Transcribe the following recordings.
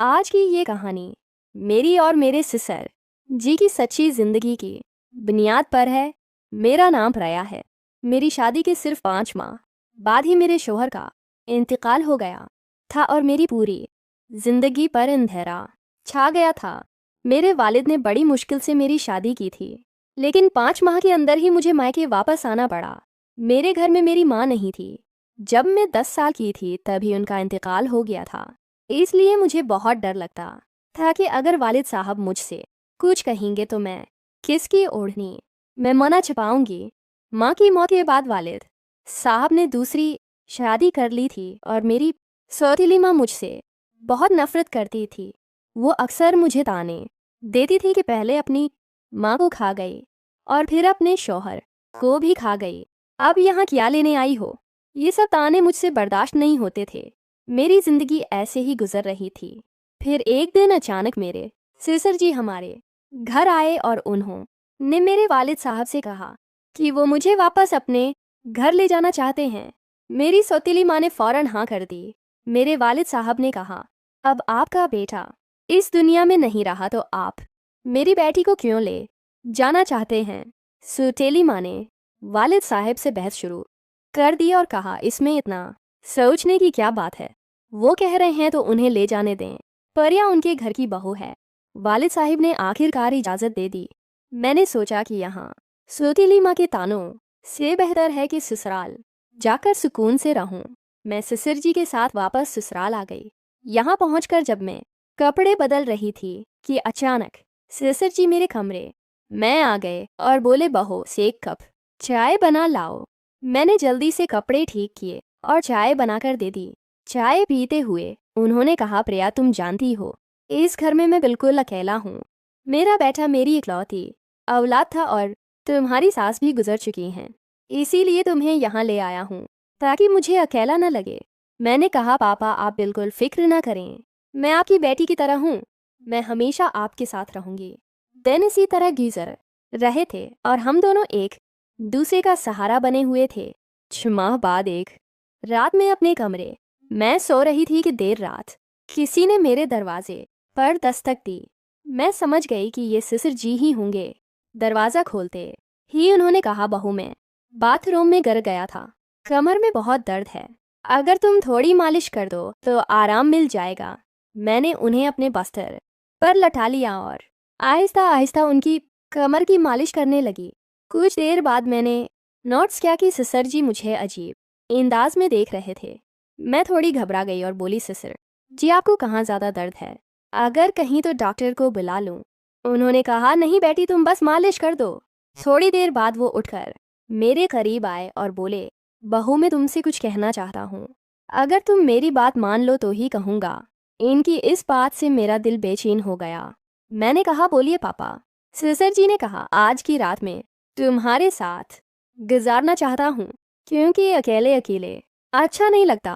आज की ये कहानी मेरी और मेरे सिसर जी की सच्ची जिंदगी की बुनियाद पर है। मेरा नाम प्रया है। मेरी शादी के सिर्फ 5 माह बाद ही मेरे शोहर का इंतकाल हो गया था और मेरी पूरी जिंदगी पर अंधेरा छा गया था। मेरे वालिद ने बड़ी मुश्किल से मेरी शादी की थी, लेकिन 5 माह के अंदर ही मुझे मायके वापस आना पड़ा। मेरे घर में मेरी माँ नहीं थी। जब मैं 10 साल की थी तभी उनका इंतकाल हो गया था। इसलिए मुझे बहुत डर लगता था कि अगर वालिद साहब मुझसे कुछ कहेंगे तो मैं किसकी ओढ़नी मैं मना छिपाऊंगी। माँ की मौत के बाद वालिद साहब ने दूसरी शादी कर ली थी और मेरी सौतीली माँ मुझसे बहुत नफरत करती थी। वो अक्सर मुझे ताने देती थी कि पहले अपनी माँ को खा गई और फिर अपने शौहर को भी खा गई, अब यहाँ क्या लेने आई हो। ये सब ताने मुझसे बर्दाश्त नहीं होते थे। मेरी जिंदगी ऐसे ही गुजर रही थी। फिर एक दिन अचानक मेरे सिसर जी हमारे घर आए और उन्होंने मेरे वालिद साहब से कहा कि वो मुझे वापस अपने घर ले जाना चाहते हैं। मेरी सौतीली माँ ने फौरन हाँ कर दी। मेरे वालिद साहब ने कहा, अब आपका बेटा इस दुनिया में नहीं रहा तो आप मेरी बेटी को क्यों ले जाना चाहते हैं। सौतेली माँ ने वालिद साहब से बहस शुरू कर दी और कहा, इसमें इतना सोचने की क्या बात है। वो कह रहे हैं तो उन्हें ले जाने दें। परिया उनके घर की बहू है। वालिद साहिब ने आखिरकार इजाज़त दे दी। मैंने सोचा कि यहाँ सौतीली माँ के तानों से बेहतर है कि ससुराल जाकर सुकून से रहूं। मैं सिसर जी के साथ वापस ससुराल आ गई। यहाँ पहुंचकर जब मैं कपड़े बदल रही थी कि अचानक सिसर जी मेरे कमरे में आ गए और बोले, बहू से एक कप चाय बना लाओ। मैंने जल्दी से कपड़े ठीक किए और चाय बनाकर दे दी। चाय पीते हुए उन्होंने कहा, प्रिया तुम जानती हो इस घर में मैं बिल्कुल अकेला हूँ। मेरा बेटा मेरी इकलौती औलाद था और तुम्हारी सास भी गुजर चुकी हैं, इसीलिए तुम्हें यहाँ ले आया हूँ ताकि मुझे अकेला न लगे। मैंने कहा, पापा आप बिल्कुल फिक्र न करें, मैं आपकी बेटी की तरह हूँ, मैं हमेशा आपके साथ रहूँगी। दिन इसी तरह गुजर रहे थे और हम दोनों एक दूसरे का सहारा बने हुए थे। 6 माह बाद एक रात में अपने कमरे मैं सो रही थी कि देर रात किसी ने मेरे दरवाजे पर दस्तक दी। मैं समझ गई कि ये सिसर जी ही होंगे। दरवाज़ा खोलते ही उन्होंने कहा, बहू मैं बाथरूम में गिर गया था, कमर में बहुत दर्द है, अगर तुम थोड़ी मालिश कर दो तो आराम मिल जाएगा। मैंने उन्हें अपने बिस्तर पर लटा लिया और आहिस्ता आहिस्ता उनकी कमर की मालिश करने लगी। कुछ देर बाद मैंने नोट्स किया कि सिसर जी मुझे अजीब अंदाज में देख रहे थे। मैं थोड़ी घबरा गई और बोली, सिसर जी आपको कहाँ ज़्यादा दर्द है, अगर कहीं तो डॉक्टर को बुला लूँ। उन्होंने कहा, नहीं बेटी तुम बस मालिश कर दो। थोड़ी देर बाद वो उठकर मेरे करीब आए और बोले, बहू मैं तुमसे कुछ कहना चाहता हूँ, अगर तुम मेरी बात मान लो तो ही कहूँगा। इनकी इस बात से मेरा दिल बेचैन हो गया। मैंने कहा, बोलिए पापा। सिसर जी ने कहा, आज की रात में तुम्हारे साथ गुजारना चाहता हूँ क्योंकि अकेले अकेले अच्छा नहीं लगता।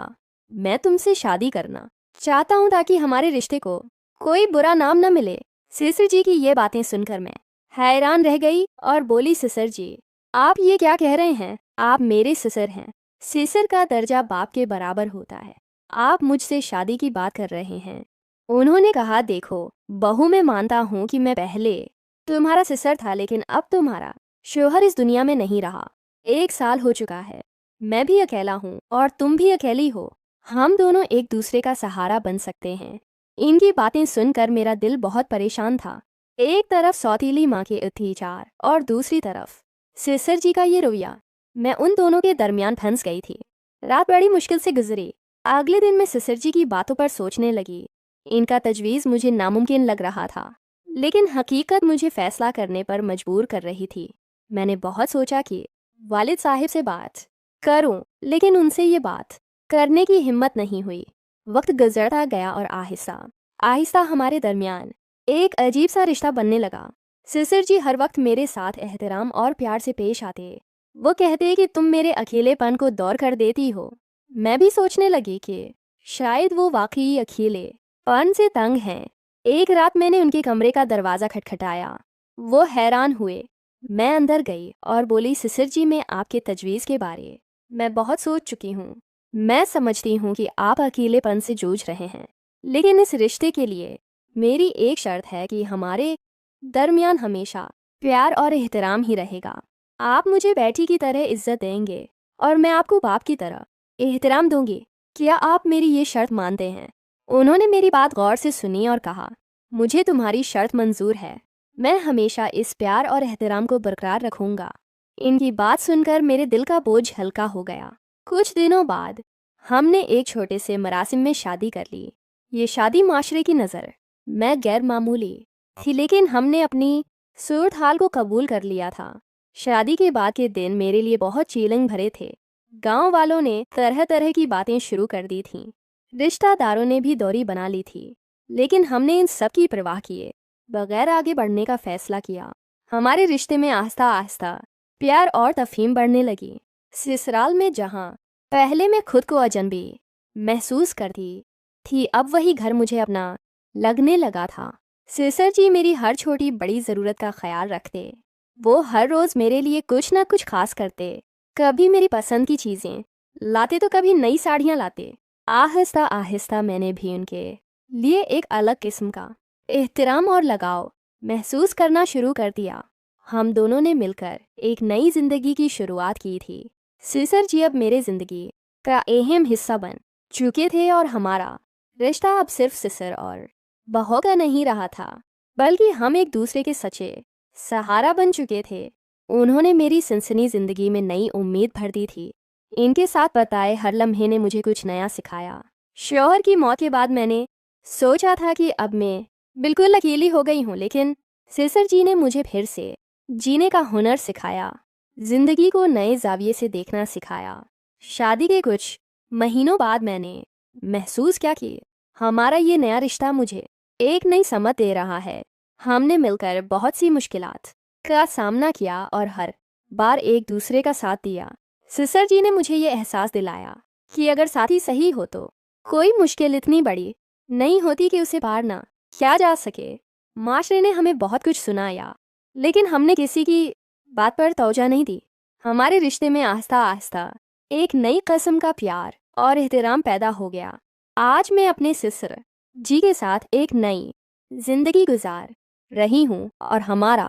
मैं तुमसे शादी करना चाहता हूँ ताकि हमारे रिश्ते को कोई बुरा नाम न मिले। सिसर जी की ये बातें सुनकर मैं हैरान रह गई और बोली, सिसर जी आप ये क्या कह रहे हैं, आप मेरे सिसर हैं। सिसर का दर्जा बाप के बराबर होता है, आप मुझसे शादी की बात कर रहे हैं। उन्होंने कहा, देखो बहू मैं मानता हूँ कि मैं पहले तुम्हारा सिसर था, लेकिन अब तुम्हारा शोहर इस दुनिया में नहीं रहा। 1 साल हो चुका है, मैं भी अकेला हूँ और तुम भी अकेली हो। हम दोनों एक दूसरे का सहारा बन सकते हैं। इनकी बातें सुनकर मेरा दिल बहुत परेशान था। एक तरफ सौतीली माँ के अत्याचार और दूसरी तरफ सिसर जी का ये रवैया। मैं उन दोनों के दरमियान फंस गई थी। रात बड़ी मुश्किल से गुजरी। अगले दिन मैं सिसर जी की बातों पर सोचने लगी। इनका तजवीज़ मुझे नामुमकिन लग रहा था, लेकिन हकीकत मुझे फैसला करने पर मजबूर कर रही थी। मैंने बहुत सोचा कि वालिद साहिब से बात करूं, लेकिन उनसे ये बात करने की हिम्मत नहीं हुई। वक्त गुजरता गया और आहिस्ता आहिस्ता हमारे दरमियान एक अजीब सा रिश्ता बनने लगा। सिसर जी हर वक्त मेरे साथ एहतराम और प्यार से पेश आते। वो कहते कि तुम मेरे अकेलेपन को दूर कर देती हो। मैं भी सोचने लगी कि शायद वो वाकई अकेलेपन से तंग हैं। एक रात मैंने उनके कमरे का दरवाज़ा खटखटाया। वो हैरान हुए। मैं अंदर गई और बोली, सिसर जी मैं आपके तजवीज़ के बारे मैं बहुत सोच चुकी हूँ। मैं समझती हूँ कि आप अकेलेपन से जूझ रहे हैं। लेकिन इस रिश्ते के लिए मेरी एक शर्त है कि हमारे दरमियान हमेशा प्यार और एहतराम ही रहेगा। आप मुझे बेटी की तरह इज्जत देंगे और मैं आपको बाप की तरह एहतराम दूंगी। क्या आप मेरी ये शर्त मानते हैं? उन्होंने मेरी बात गौर से सुनी और कहा, मुझे तुम्हारी शर्त मंजूर है। मैं हमेशा इस प्यार और एहतराम को बरकरार रखूंगा। इनकी बात सुनकर मेरे दिल का बोझ हल्का हो गया। कुछ दिनों बाद हमने एक छोटे से मरासिम में शादी कर ली। ये शादी माशरे की नज़र मैं गैर मामूली थी, लेकिन हमने अपनी सूरत हाल को कबूल कर लिया था। शादी के बाद के दिन मेरे लिए बहुत चैलेंज भरे थे। गांव वालों ने तरह तरह की बातें शुरू कर दी थीं। रिश्तेदारों ने भी दूरी बना ली थी, लेकिन हमने इन सब की परवाह किए बगैर आगे बढ़ने का फैसला किया। हमारे रिश्ते में आहिस्ता आहिस्ता प्यार और तफहीम बढ़ने लगी। ससुराल में जहाँ पहले मैं खुद को अजनबी महसूस करती थी, अब वही घर मुझे अपना लगने लगा था। ससुर जी मेरी हर छोटी बड़ी ज़रूरत का ख्याल रखते। वो हर रोज़ मेरे लिए कुछ ना कुछ खास करते। कभी मेरी पसंद की चीज़ें लाते तो कभी नई साड़ियाँ लाते। आहिस्ता आहिस्ता मैंने भी उनके लिए एक अलग किस्म का एहतराम और लगाव महसूस करना शुरू कर दिया। हम दोनों ने मिलकर एक नई जिंदगी की शुरुआत की थी। ससुर जी अब मेरे जिंदगी का अहम हिस्सा बन चुके थे और हमारा रिश्ता अब सिर्फ ससुर और बहू का नहीं रहा था, बल्कि हम एक दूसरे के सच्चे सहारा बन चुके थे। उन्होंने मेरी सनसनी जिंदगी में नई उम्मीद भर दी थी। इनके साथ बताए हर लम्हे ने मुझे कुछ नया सिखाया। शौहर की मौत के बाद मैंने सोचा था कि अब मैं बिल्कुल अकेली हो गई हूँ, लेकिन ससुर जी ने मुझे फिर से जीने का हुनर सिखाया, जिंदगी को नए जाविये से देखना सिखाया। शादी के कुछ महीनों बाद मैंने महसूस किया कि हमारा ये नया रिश्ता मुझे एक नई समझ दे रहा है। हमने मिलकर बहुत सी मुश्किलात का सामना किया और हर बार एक दूसरे का साथ दिया। ससुर जी ने मुझे ये एहसास दिलाया कि अगर साथी सही हो तो कोई मुश्किल इतनी बड़ी नहीं होती कि उसे पार ना किया जा सके। माशरे ने हमें बहुत कुछ सुनाया, लेकिन हमने किसी की बात पर तवज्जो नहीं दी। हमारे रिश्ते में आहिस्ता आहिस्ता एक नई किस्म का प्यार और एहतराम पैदा हो गया। आज मैं अपने ससुर जी के साथ एक नई जिंदगी गुजार रही हूँ और हमारा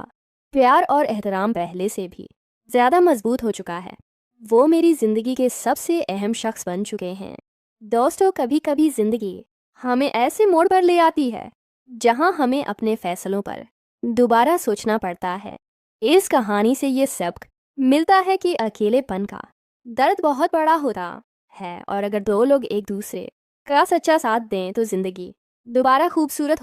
प्यार और एहतराम पहले से भी ज़्यादा मजबूत हो चुका है। वो मेरी ज़िंदगी के सबसे अहम शख्स बन चुके हैं। दोस्तों, कभी कभी ज़िंदगी हमें ऐसे मोड़ पर ले आती है जहां हमें अपने फैसलों पर दोबारा सोचना पड़ता है। इस कहानी से ये सबक मिलता है कि अकेलेपन का दर्द बहुत बड़ा होता है और अगर दो लोग एक दूसरे का सच्चा साथ दें तो ज़िंदगी दोबारा खूबसूरत